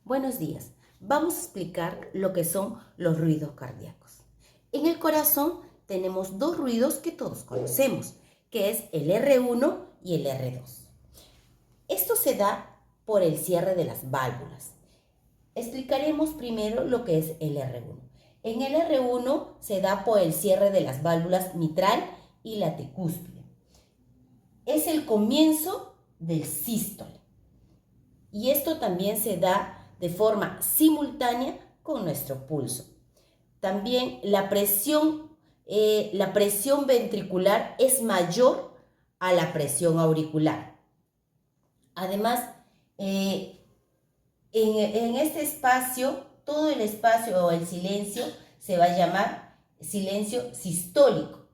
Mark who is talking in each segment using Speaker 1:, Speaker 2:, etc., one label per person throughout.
Speaker 1: Buenos días. Vamos a explicar lo que son los ruidos cardíacos. En el corazón tenemos dos ruidos que todos conocemos, que es el R1 y el R2. Esto se da por el cierre de las válvulas. Explicaremos primero lo que es el R1. En el R1 se da por el cierre de las válvulas mitral y la tricúspide. Es el comienzo del sístole. Y esto también se da de forma simultánea con nuestro pulso. También la presión ventricular es mayor a la presión auricular. Además, en este espacio, todo el espacio o el silencio se va a llamar silencio sistólico.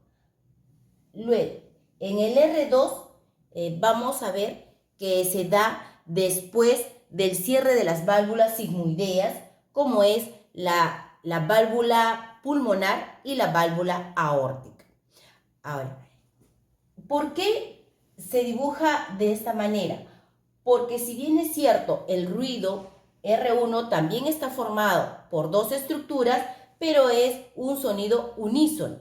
Speaker 1: Luego, en el R2 vamos a ver que se da después del cierre de las válvulas sigmoideas, como es la válvula pulmonar y la válvula aórtica. Ahora, ¿por qué se dibuja de esta manera? Porque si bien es cierto, el ruido R1 también está formado por dos estructuras, pero es un sonido unísono,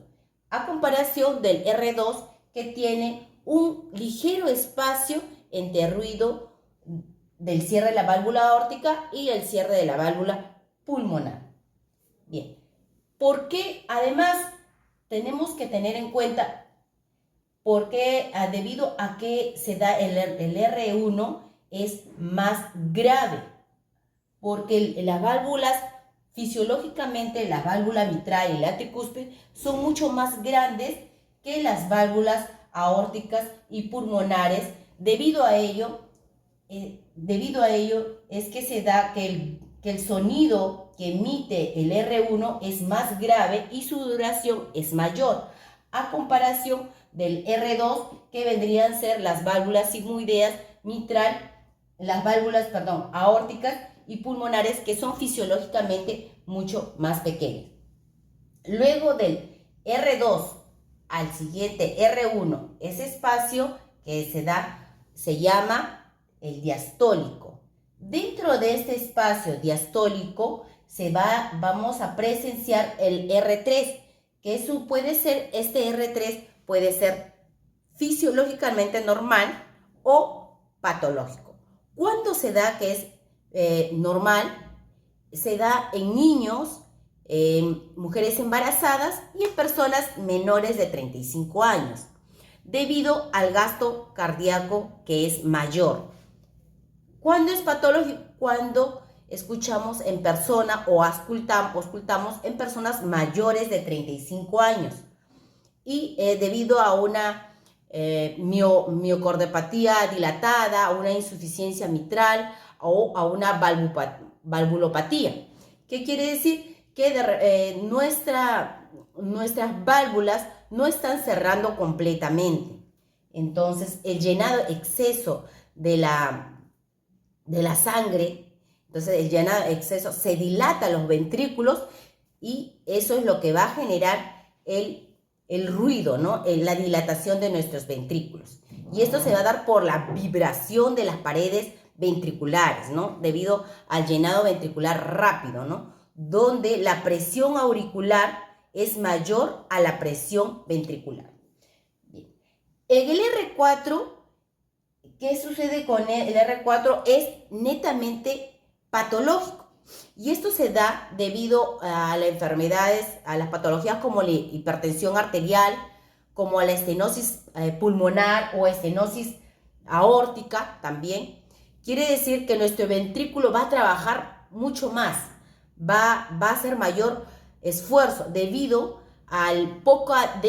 Speaker 1: a comparación del R2 que tiene un ligero espacio entre ruido del cierre de la válvula aórtica y el cierre de la válvula pulmonar. Bien, ¿por qué? Además, tenemos que tener en cuenta por qué, debido a que se da el R1 es más grave, porque las válvulas, fisiológicamente, la válvula mitral y la tricúspide son mucho más grandes que las válvulas aórticas y pulmonares. Debido a ello es que se da que el sonido que emite el R1 es más grave y su duración es mayor, a comparación del R2, que vendrían a ser las válvulas sigmoideas, mitral, aórticas y pulmonares, que son fisiológicamente mucho más pequeñas. Luego del R2 al siguiente R1, ese espacio que se da se llama el diastólico. Dentro de este espacio diastólico vamos a presenciar el R3, que este R3 puede ser fisiológicamente normal o patológico. ¿Cuándo se da que es normal? Se da en niños, mujeres embarazadas y en personas menores de 35 años, debido al gasto cardíaco que es mayor. ¿Cuándo es patológico? Cuando escuchamos en persona o auscultamos en personas mayores de 35 años y debido a una miocardiopatía dilatada, a una insuficiencia mitral o a una valvulopatía. ¿Qué quiere decir? Que nuestras válvulas no están cerrando completamente. Entonces, el llenado exceso de la sangre, entonces el llenado exceso se dilata los ventrículos y eso es lo que va a generar el ruido, ¿no? La dilatación de nuestros ventrículos. Y esto se va a dar por la vibración de las paredes ventriculares, ¿no? Debido al llenado ventricular rápido, ¿no? Donde la presión auricular es mayor a la presión ventricular. Bien. En el R4, ¿qué sucede con el R4? Es netamente patológico. Y esto se da debido a las enfermedades, a las patologías como la hipertensión arterial, como a la estenosis pulmonar o estenosis aórtica también. Quiere decir que nuestro ventrículo va a trabajar mucho más, va a hacer mayor esfuerzo debido a la poca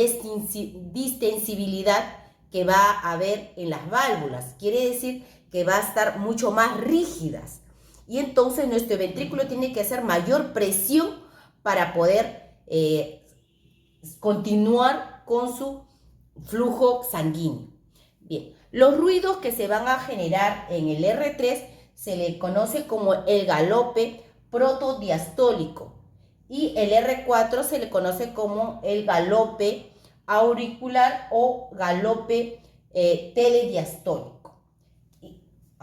Speaker 1: distensibilidad que va a haber en las válvulas. Quiere decir que va a estar mucho más rígidas. Y entonces nuestro ventrículo tiene que hacer mayor presión para poder continuar con su flujo sanguíneo. Bien, los ruidos que se van a generar en el R3 se le conoce como el galope protodiastólico y el R4 se le conoce como el galope auricular o galope telediastólico.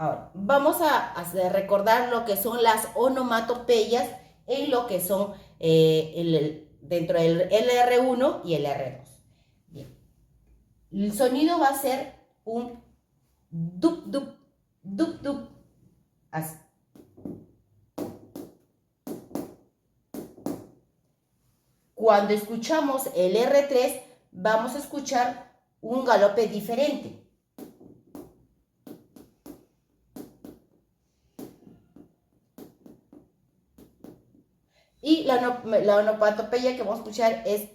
Speaker 1: Ahora, vamos a recordar lo que son las onomatopeyas en lo que son dentro del LR1 y el R2. Bien. El sonido va a ser un dup, dup, dup, dup. Así. Cuando escuchamos el R3, vamos a escuchar un galope diferente. Y la onomatopeya que vamos a escuchar es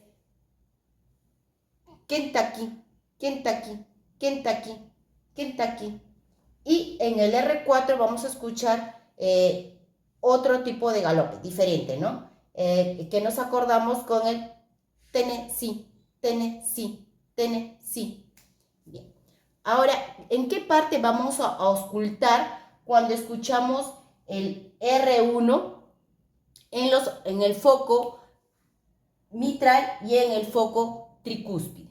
Speaker 1: Kentucky, Kentucky, Kentucky, Kentucky. Y en el R4 vamos a escuchar otro tipo de galope, diferente, ¿no? Que nos acordamos con el Tennessee, Tennessee, Tennessee. Bien. Ahora, ¿en qué parte vamos a auscultar cuando escuchamos el R1 en el foco mitral y en el foco tricúspide,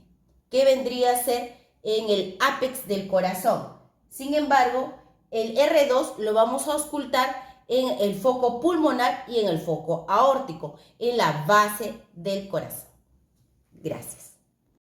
Speaker 1: que vendría a ser en el ápex del corazón? Sin embargo, el R2 lo vamos a auscultar en el foco pulmonar y en el foco aórtico, en la base del corazón. Gracias.